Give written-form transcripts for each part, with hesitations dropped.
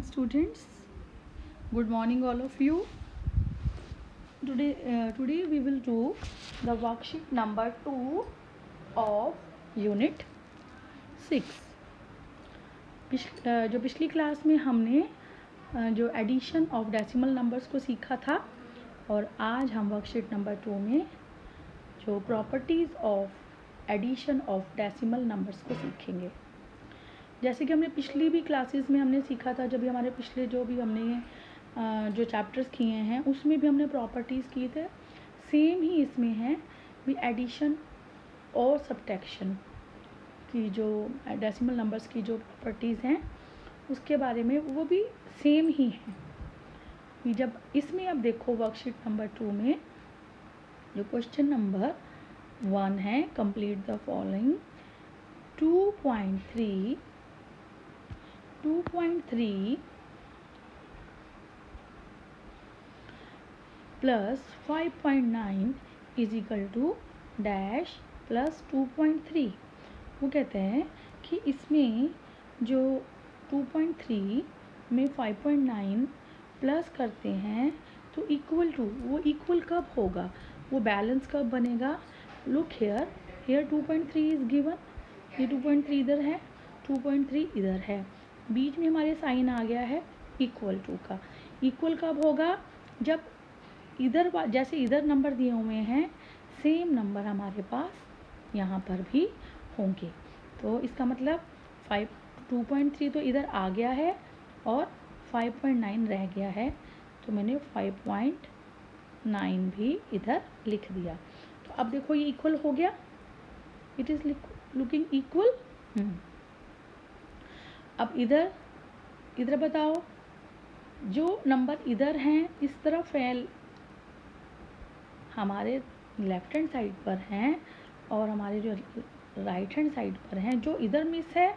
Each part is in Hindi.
students. Good morning all of you. Today we will do the worksheet number 2 of unit 6. जो पिछली क्लास में हमने जो एडिशन ऑफ डेसिमल नंबर्स को सीखा था, और आज हम वर्कशीट नंबर 2 में जो properties of addition of decimal numbers को सीखेंगे। जैसे कि हमने पिछली भी क्लासेस में हमने सीखा था, जब भी हमारे पिछले जो भी हमने जो चैप्टर्स किए हैं उसमें भी हमने प्रॉपर्टीज़ किए थे। सेम ही इसमें है भी एडिशन और सब्ट्रैक्शन की जो डेसिमल नंबर्स की जो प्रॉपर्टीज़ हैं उसके बारे में वो भी सेम ही है। जब इसमें अब देखो वर्कशीट नंबर 2 में जो क्वेश्चन नंबर 1 है, complete the following 2.3 plus 5.9 is equal to dash plus 2.3। वो कहते हैं कि इसमें जो 2.3 में 5.9 प्लस करते हैं तो इक्वल टू, वो इक्वल कब होगा, वो बैलेंस कब बनेगा। लुक हेयर 2.3 इज़ गिवन, ये 2.3 इधर है, 2.3 इधर है, बीच में हमारे साइन आ गया है इक्वल टू का। इक्वल कब होगा, जब इधर जैसे इधर नंबर दिए हुए हैं सेम नंबर हमारे पास यहाँ पर भी होंगे। तो इसका मतलब 2.3 तो इधर आ गया है और 5.9 रह गया है, तो मैंने 5.9 भी इधर लिख दिया। तो अब देखो ये इक्वल हो गया, इट इज़ लुकिंग इक्वल। अब इधर बताओ, जो नंबर इधर हैं इस तरफ है, हमारे लेफ्ट हैंड साइड पर हैं, और हमारे जो राइट हैंड साइड पर हैं, जो इधर मिस है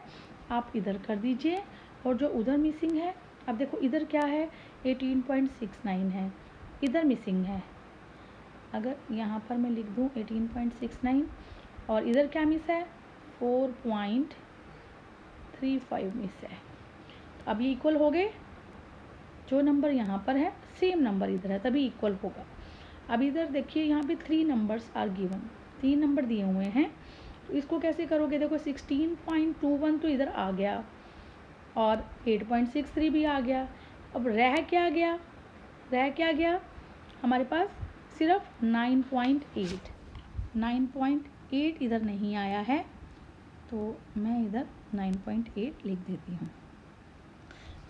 आप इधर कर दीजिए, और जो उधर मिसिंग है, अब देखो इधर क्या है 18.69 है, इधर मिसिंग है। अगर यहाँ पर मैं लिख दूँ 18.69 और इधर क्या मिस है 4.35 मिस है। तो अब ये इक्वल हो गए, जो नंबर यहाँ पर है सेम नंबर इधर है तभी इक्वल होगा। अब इधर देखिए यहाँ पे 3 नंबर्स आर गिवन, 3 नंबर दिए हुए हैं, तो इसको कैसे करोगे। देखो 16.21 तो इधर आ गया और 8.63 भी आ गया। अब रह क्या गया हमारे पास सिर्फ 9.8 इधर नहीं आया है, तो मैं इधर 9.8 लिख देती हूँ।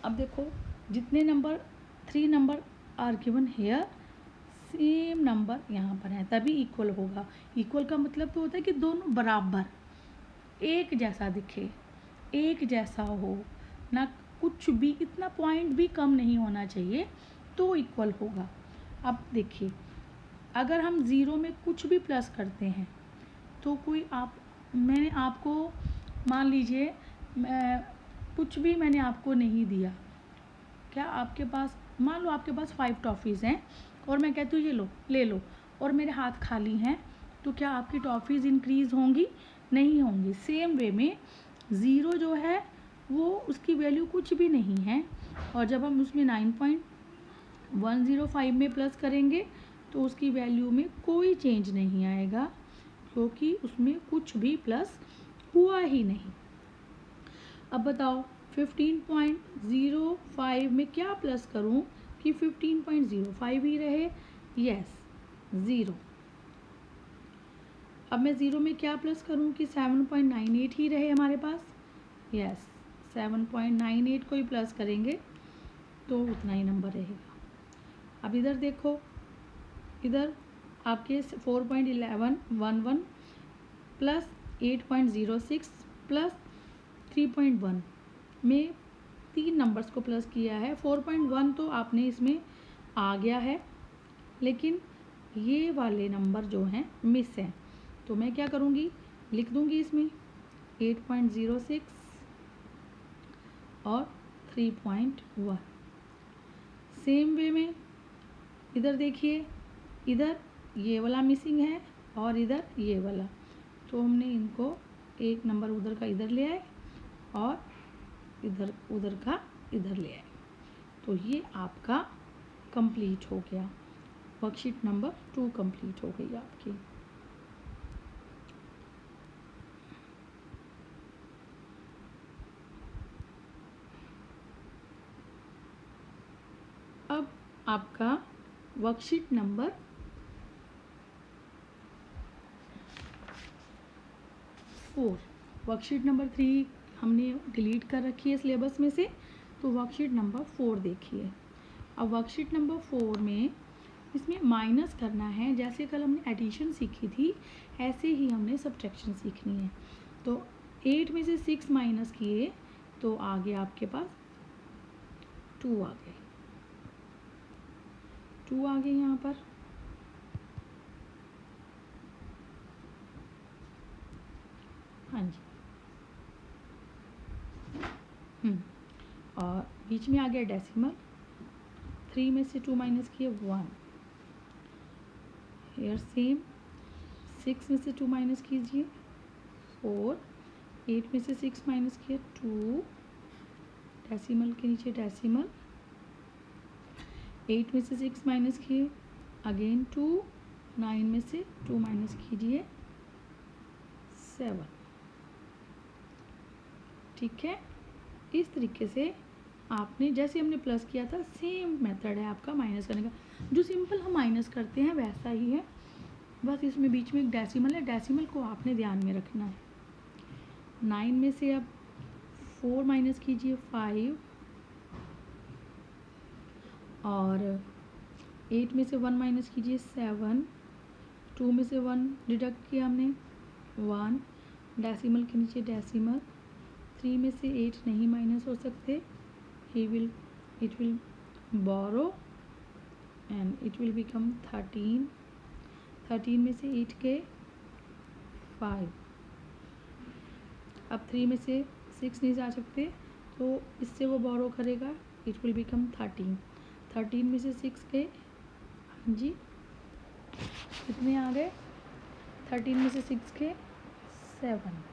अब देखो जितने number 3 number are given here, same number यहाँ पर है तभी इक्वल होगा। इक्वल का मतलब तो होता है कि दोनों बराबर एक जैसा दिखे, एक जैसा हो ना, कुछ भी इतना पॉइंट भी कम नहीं होना चाहिए तो इक्वल होगा। अब देखिए अगर हम ज़ीरो में कुछ भी प्लस करते हैं तो मैंने आपको मान लीजिए कुछ भी मैंने आपको नहीं दिया, क्या आपके पास मान लो आपके पास 5 टॉफ़ीज़ हैं और मैं कहती हूँ ये लो ले लो, और मेरे हाथ खाली हैं, तो क्या आपकी टॉफ़ीज़ इंक्रीज़ होंगी? नहीं होंगी। सेम वे में ज़ीरो जो है वो उसकी वैल्यू कुछ भी नहीं है, और जब हम उसमें 9.105 में प्लस करेंगे तो उसकी वैल्यू में कोई चेंज नहीं आएगा, क्योंकि उसमें कुछ भी प्लस हुआ ही नहीं। अब बताओ 15.05 में क्या प्लस करूं कि 15.05 ही रहे। Yes, zero. अब मैं ज़ीरो में क्या प्लस करूं कि 7.98 ही रहे हमारे पास। यस, 7.98 को ही प्लस करेंगे तो उतना ही नंबर रहेगा। अब इधर देखो, इधर आपके 4.11 प्लस 8.06 प्लस 3.1 में 3 नंबर्स को प्लस किया है। 4.1 तो आपने इसमें आ गया है, लेकिन ये वाले नंबर जो हैं मिस हैं, तो मैं क्या करूँगी, लिख दूँगी इसमें 8.06 और 3.1। सेम वे में इधर देखिए, इधर ये वाला मिसिंग है और इधर ये वाला, तो हमने इनको एक नंबर उधर का इधर ले आए और इधर उधर का इधर ले आए। तो ये आपका कंप्लीट हो गया, वर्कशीट नंबर 2 कंप्लीट हो गई आपकी। अब आपका वर्कशीट नंबर 4, वर्कशीट नंबर 3 हमने डिलीट कर रखी है सिलेबस में से, तो वर्कशीट नंबर 4 देखिए। अब वर्कशीट नंबर 4 में इसमें माइनस करना है, जैसे कल हमने एडिशन सीखी थी ऐसे ही हमने सब्ट्रैक्शन सीखनी है। तो 8 में से 6 माइनस किए तो आगे आपके पास 2 आ गए, 2 आ गए यहाँ पर। हाँ जी, और बीच में आ गया डेसिमल, 3 में से 2 माइनस किए 1, हेयर सेम, 6 में से 2 माइनस कीजिए 4, 8 में से 6 माइनस किए 2, डेसिमल के नीचे डेसिमल, 8 में से 6 माइनस किए अगेन 2, 9 में से 2 माइनस कीजिए 7। ठीक है, इस तरीके से आपने जैसे हमने प्लस किया था सेम मेथड है आपका माइनस करने का, जो सिंपल हम माइनस करते हैं वैसा ही है, बस इसमें बीच में एक डेसिमल है, डेसिमल को आपने ध्यान में रखना है। 9 में से अब 4 माइनस कीजिए 5, और 8 में से 1 माइनस कीजिए 7, 2 में से 1 डिडक्ट किया हमने 1, डेसिमल के नीचे डेसिमल, 3 में से 8 नहीं माइनस हो सकते, it will borrow and it will become 13, 13 में से 8 के 5, अब 3 में से 6 नहीं जा सकते तो इससे वो बोरो करेगा, इट विल बिकम 13, 13 में से 6 के, हाँ जी कितने आ गए, 13 में से 6 के 7।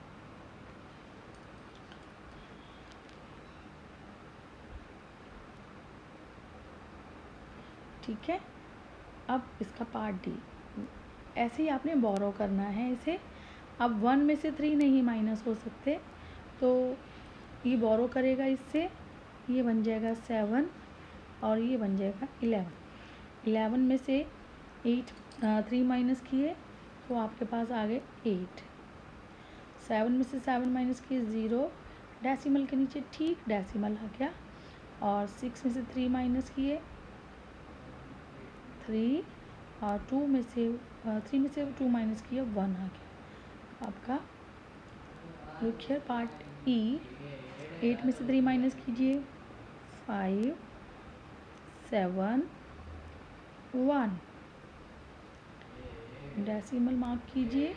ठीक है, अब इसका पार्ट डी, ऐसे ही आपने बोरो करना है इसे। अब 1 में से 3 नहीं माइनस हो सकते तो ये बोरो करेगा इससे, ये बन जाएगा 7 और ये बन जाएगा 11, 11 में से 3 माइनस किए तो आपके पास आ गए 8, 7 में से 7 माइनस किए 0, डेसिमल के नीचे ठीक डेसिमल आ गया, और 6 में से 3 माइनस किए 3, और 3 में से 2 माइनस किया 1 आ गया आपका। लुक हियर पार्ट ई, 8 में से 3 माइनस कीजिए 5, 7, 1, डेसिमल मार्क कीजिए।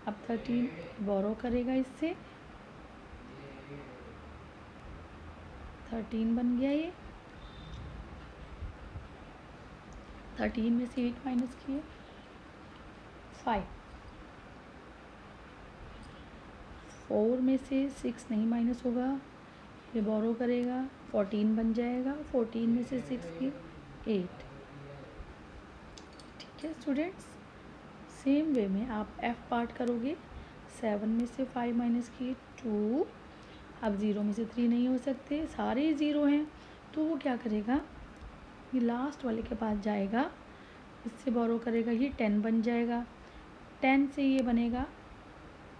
अब 13 बोरो करेगा इससे, 13 बन गया ये, 13 में से 8 माइनस किए 5, 4 में से 6 नहीं माइनस होगा, ये बोरो करेगा 14 बन जाएगा, 14 में से 6 की 8। ठीक है स्टूडेंट्स, सेम वे में आप एफ पार्ट करोगे, 7 में से 5 माइनस किए 2, अब 0 में से 3 नहीं हो सकते, सारे 0 हैं, तो वो क्या करेगा, ये लास्ट वाले के पास जाएगा, इससे बोरो करेगा, ये 10 बन जाएगा, 10 से ये बनेगा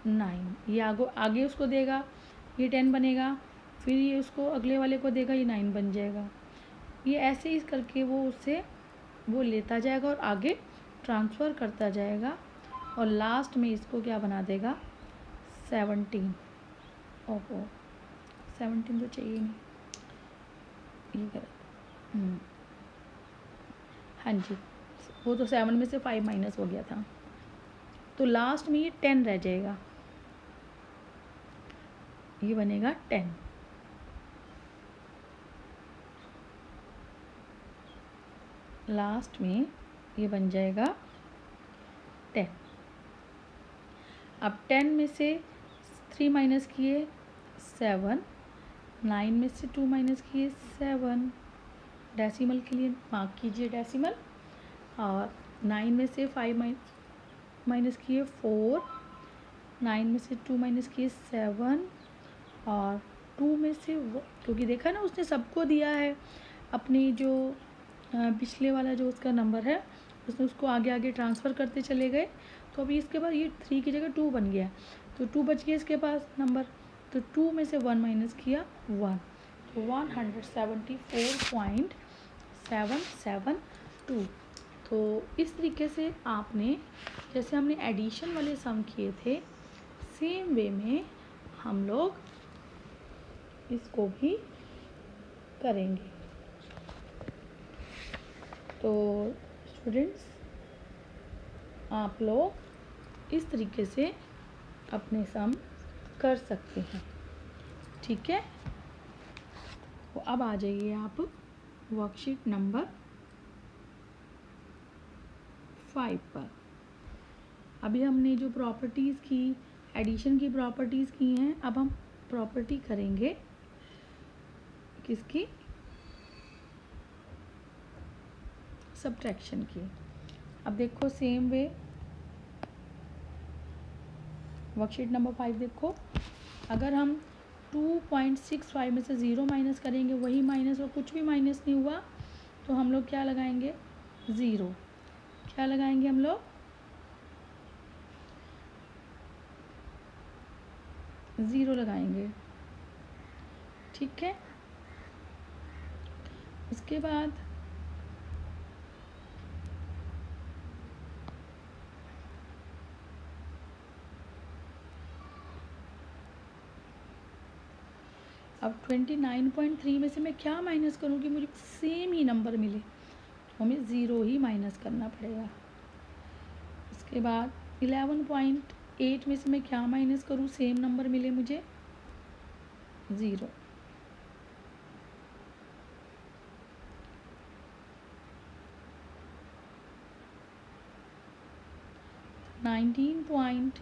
9, ये आगे उसको देगा, ये 10 बनेगा, फिर ये उसको अगले वाले को देगा, ये 9 बन जाएगा, ये ऐसे ही करके वो उससे वो लेता जाएगा और आगे ट्रांसफ़र करता जाएगा, और लास्ट में इसको क्या बना देगा 17। ओहो 17 तो चाहिए नहीं, ये कर हाँ जी, वो तो 7 में से 5 माइनस हो गया था, तो लास्ट में ये 10 रह जाएगा, ये बनेगा 10, लास्ट में ये बन जाएगा 10। अब 10 में से 3 माइनस किए 7, 9 में से 2 माइनस किए 7, डेसिमल के लिए मार्क कीजिए डेसिमल। और 9 में से 5 माइनस किए 4, 9 में से 2 माइनस किए 7, और 2 में से क्योंकि देखा ना उसने सबको दिया है अपनी जो पिछले वाला जो उसका नंबर है, उसने उसको आगे आगे ट्रांसफ़र करते चले गए। तो अभी इसके बाद ये 3 की जगह 2 बन गया, तो 2 बच गया इसके पास नंबर। तो 2 में से 1 माइनस किया 1, तो 174.772। तो इस तरीके से आपने, जैसे हमने एडिशन वाले सम किए थे, सेम वे में हम लोग इसको भी करेंगे। तो स्टूडेंट्स, आप लोग इस तरीके से अपने सम कर सकते हैं, ठीक है। तो अब आ जाइए आप वर्कशीट नंबर 5 पर। अभी हमने जो प्रॉपर्टीज़ की, एडिशन की प्रॉपर्टीज़ की हैं, अब हम प्रॉपर्टी करेंगे किसकी, सब्ट्रैक्शन की। अब देखो सेम वे वर्कशीट नंबर 5 देखो, अगर हम 2.65 में से 0 माइनस करेंगे, वही माइनस और कुछ भी माइनस नहीं हुआ, तो हम लोग क्या लगाएंगे, 0। क्या लगाएंगे हम लोग, 0 लगाएंगे, ठीक है। उसके बाद अब 29.3 में से मैं क्या माइनस करूँ कि मुझे सेम ही नंबर मिले, तो हमें 0 ही माइनस करना पड़ेगा। उसके बाद 11.8 में से मैं क्या माइनस करूँ, सेम नंबर मिले मुझे, 0। नाइनटीन पॉइंट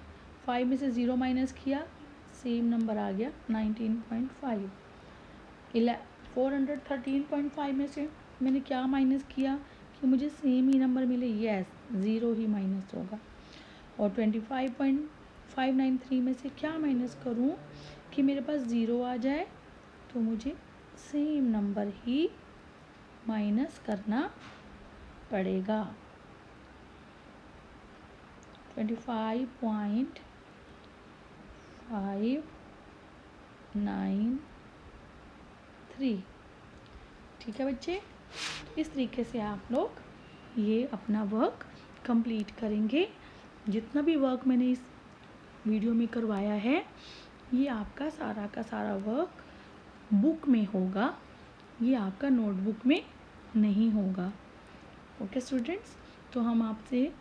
5 में से 0 माइनस किया, सेम नंबर आ गया 19.5। 413.5 में से मैंने क्या माइनस किया कि मुझे सेम ही नंबर मिले, यस 0 ही माइनस होगा। और 25.593 में से क्या माइनस करूं कि मेरे पास 0 आ जाए, तो मुझे सेम नंबर ही माइनस करना पड़ेगा। 25.593, ठीक है बच्चे। इस तरीके से आप लोग ये अपना वर्क कंप्लीट करेंगे। जितना भी वर्क मैंने इस वीडियो में करवाया है, ये आपका सारा का सारा वर्क बुक में होगा, ये आपका नोटबुक में नहीं होगा। ओके स्टूडेंट्स, तो हम आपसे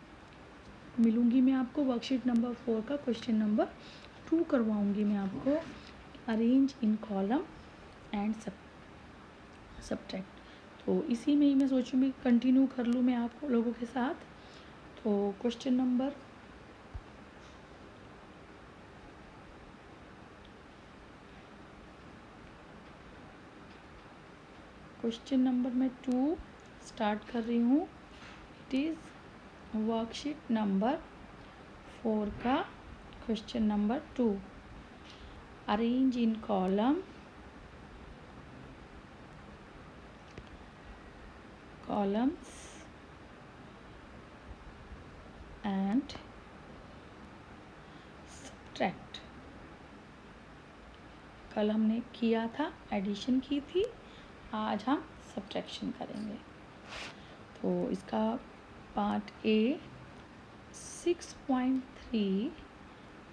मिलूँगी, मैं आपको वर्कशीट नंबर 4 का क्वेश्चन नंबर 2 करवाऊँगी मैं आपको, arrange in column and subtract. तो इसी में ही मैं सोचूँगी कंटिन्यू कर लूँ मैं आप लोगों के साथ। तो क्वेश्चन नंबर मैं 2 स्टार्ट कर रही हूँ। इट इज़ वर्कशीट नंबर 4 का question number 2, arrange in columns and subtract. कल हमने किया था, एडिशन की थी, आज हम सब्ट्रैक्शन करेंगे। तो इसका पार्ट ए 6.3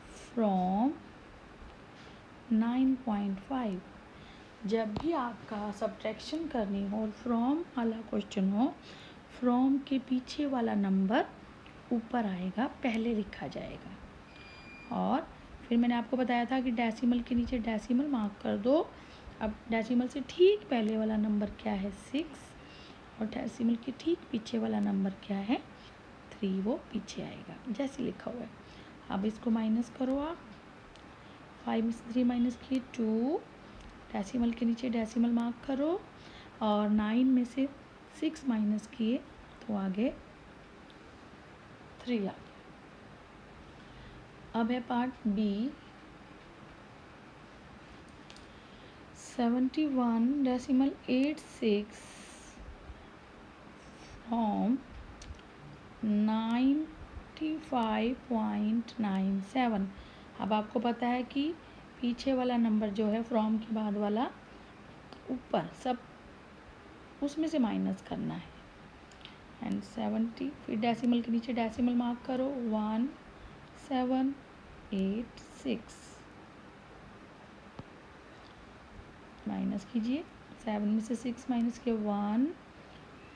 फ्रॉम 9.5। जब भी आपका सब्ट्रैक्शन करनी हो और फ्रॉम वाला क्वेश्चन हो, फ्रॉम के पीछे वाला नंबर ऊपर आएगा, पहले लिखा जाएगा। और फिर मैंने आपको बताया था कि डेसिमल के नीचे डेसिमल मार्क कर दो। अब डेसिमल से ठीक पहले वाला नंबर क्या है, 6, और डेसिमल के ठीक पीछे वाला नंबर क्या है, 3, वो पीछे आएगा जैसे लिखा हुआ है। अब इसको माइनस करो आप, 5 में से 3 माइनस किए 2, डेसिमल के नीचे डेसिमल मार्क करो और 9 में से 6 माइनस किए तो आगे 3 आ गया। अब है पार्ट बी। 71.86 फ्रॉम 95.97। अब आपको पता है कि पीछे वाला नंबर जो है फ्रॉम के बाद वाला ऊपर सब उसमें से माइनस करना है। एंड 70 फिर डेसिमल के नीचे डेसिमल मार्क करो 1786 माइनस कीजिए 7 में से 6 माइनस किए 1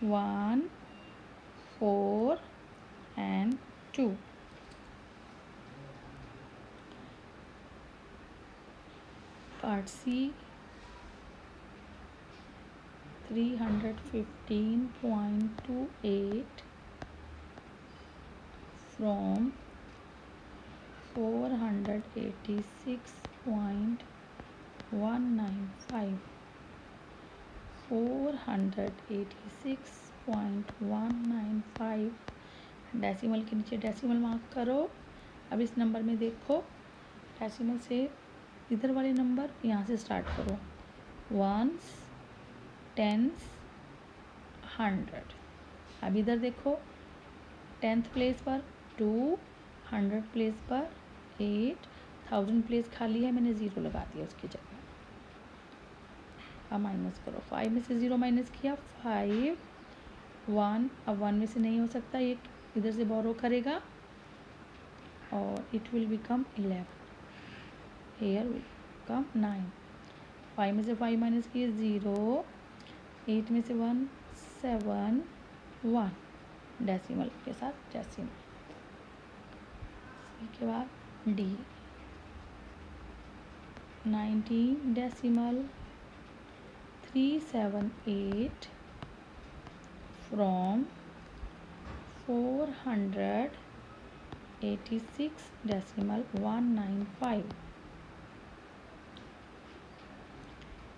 1 4 and 2। Part C 315.28 from 486.195 486.195 decimal के नीचे डेसिमल मार्क करो। अब इस नंबर में देखो डेसिमल से इधर वाले नंबर यहाँ से स्टार्ट करो, वंस, टेंस, 100। अब इधर देखो 10th प्लेस पर 2, 100 प्लेस पर 8, 1000 प्लेस खाली है, मैंने 0 लगा दिया उसकी जगह। अब माइनस करो, 5 में से 0 माइनस किया 5, 1। अब 1 में से नहीं हो सकता, ये इधर से बोरो करेगा और it will become 11, here will become 9। 5 में से 5 माइनस किए 0, 8 में से 1 7 1 डेसिमल के साथ डेसिमल। इसके बाद D 19 decimal 378 from 486 decimal 195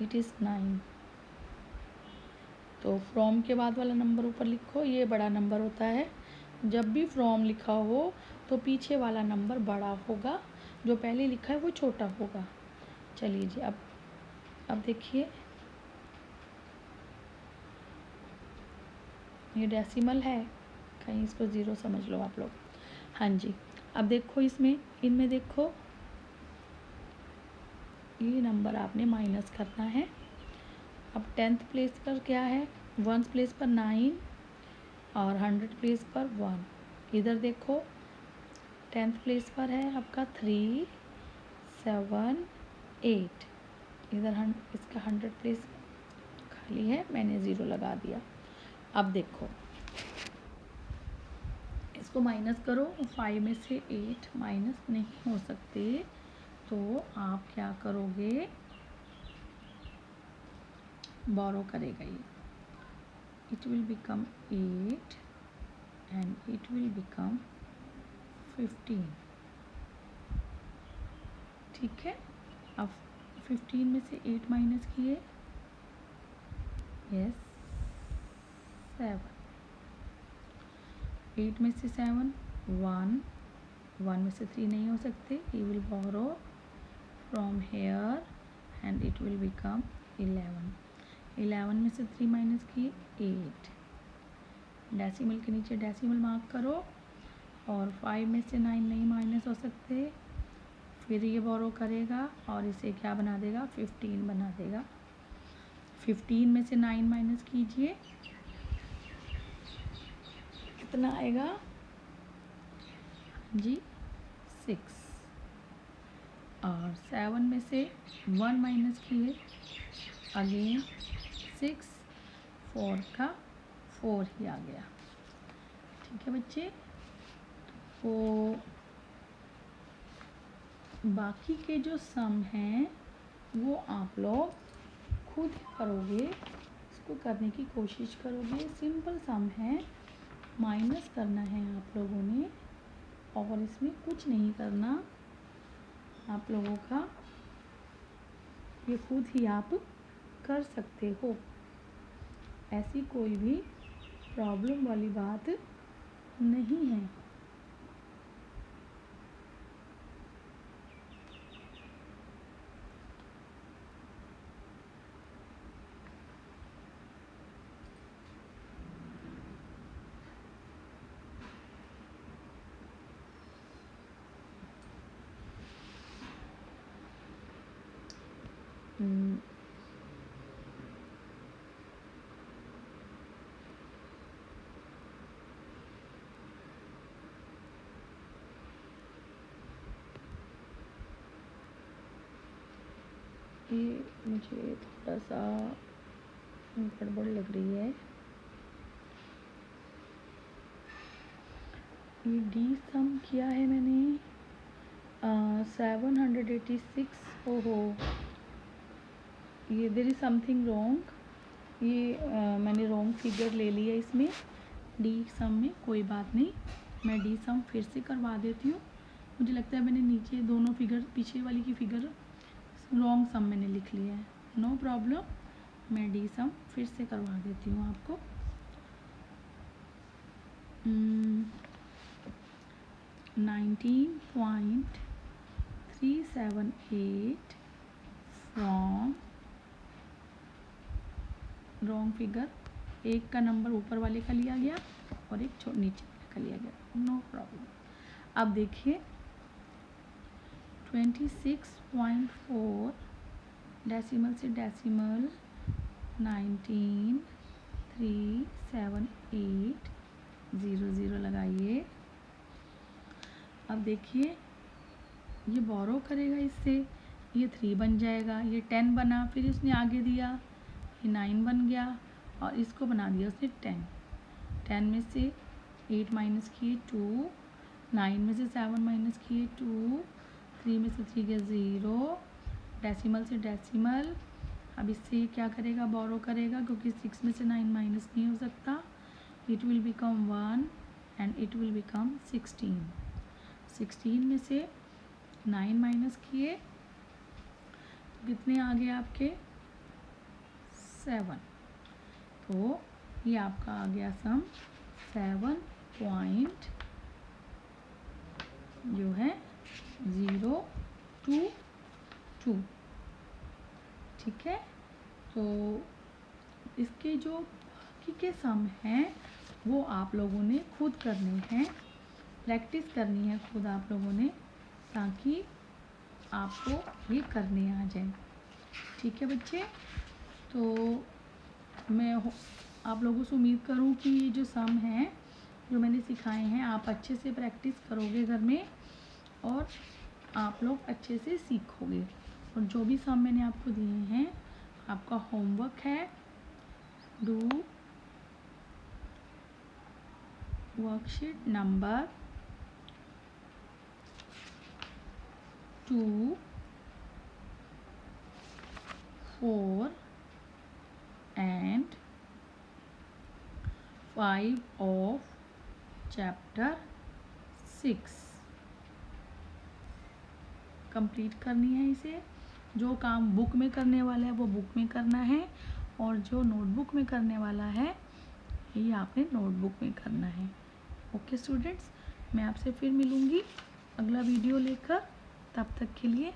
it is 9। तो फ्रॉम के बाद वाला नंबर ऊपर लिखो, ये बड़ा नंबर होता है। जब भी फ्रॉम लिखा हो तो पीछे वाला नंबर बड़ा होगा, जो पहले लिखा है वो छोटा होगा। चलिए जी, अब देखिए ये डेसिमल है, कहीं इसको 0 समझ लो आप लोग। हाँ जी, अब देखो इनमें देखो ये नंबर आपने माइनस करना है। अब 10th प्लेस पर क्या है, 1 प्लेस पर 9 और 100 प्लेस पर 1। इधर देखो 10th प्लेस पर है आपका 3 7 8। इधर इसका 100 प्लेस खाली है, मैंने 0 लगा दिया। अब देखो इसको माइनस करो, 5 में से 8 माइनस नहीं हो सकते, तो आप क्या करोगे, बोरो करेगा ये, it will become 8 and it will become 15। ठीक है, अब 15 में से 8 माइनस किए, यस 7। 8 में से 7 1, 1 में से 3 नहीं हो सकते, he will borrow from here and it will become 11। 11 में से 3 माइनस किए 8। डेसिमल के नीचे डेसिमल मार्क करो और 5 में से 9 नहीं माइनस हो सकते, फिर ये बोरो करेगा और इसे क्या बना देगा, 15 बना देगा। 15 में से 9 माइनस कीजिए, कितना आएगा जी, 6। और 7 में से 1 माइनस किए, अगेन 6, 4 का 4 ही आ गया। ठीक है बच्चे, तो बाकी के जो सम हैं वो आप लोग खुद करोगे, इसको करने की कोशिश करोगे। सिंपल सम है, माइनस करना है आप लोगों ने और इसमें कुछ नहीं करना आप लोगों का। ये खुद ही आप कर सकते हो, ऐसी कोई भी प्रॉब्लम वाली बात नहीं है। ये मुझे थोड़ा सा गड़बड़ लग रही है। ये डी सम किया है मैंने 786। ओहो, ये देयर इज समथिंग रॉन्ग। ये मैंने रॉन्ग फिगर ले लिया इसमें डी सम में। कोई बात नहीं, मैं डी सम फिर से करवा देती हूँ। मुझे लगता है मैंने नीचे दोनों फिगर, पीछे वाली की फिगर रॉन्ग सम मैंने लिख लिया है। नो प्रॉब्लम, मैं डी सम फिर से करवा देती हूँ आपको। 19.378 फ्रॉम रॉन्ग फिगर, एक का नंबर ऊपर वाले का लिया गया और एक नीचे वाले का लिया गया। No problem. अब देखिए 26.4 डेसिमल से डेसिमल 19.378 लगाइए। अब देखिए ये बोरो करेगा इससे, ये 3 बन जाएगा, ये 10 बना, फिर इसने आगे दिया ये 9 बन गया और इसको बना दिया उसने 10। 10 में से 8 माइनस किए 2, 9 में से 7 माइनस किए 2, 3 में से 3 गया 0, डेसिमल से डेसिमल। अब इससे क्या करेगा, बोरो करेगा, क्योंकि 6 में से 9 माइनस नहीं हो सकता। It will become 1 and it will become 16। 16 में से 9 माइनस किए तो कितने आ गए आपके 7। तो ये आपका आ गया सम 7.0 जो है 022। ठीक है, तो इसके जो बाकी के सम हैं वो आप लोगों ने खुद करने हैं, प्रैक्टिस करनी है खुद आप लोगों ने, ताकि आपको ये करने आ जाए। ठीक है बच्चे, तो मैं आप लोगों से उम्मीद करूँ कि ये जो सम हैं जो मैंने सिखाए हैं आप अच्छे से प्रैक्टिस करोगे घर में और आप लोग अच्छे से सीखोगे। और जो भी सम मैंने आपको दिए हैं, आपका होमवर्क है, do worksheet number 2, 4 and 5 of chapter 6 complete करनी है। इसे जो काम बुक में करने वाला है वो बुक में करना है और जो नोटबुक में करने वाला है ये आपने नोटबुक में करना है। ओके स्टूडेंट्स, मैं आपसे फिर मिलूँगी अगला वीडियो लेकर, तब तक के लिए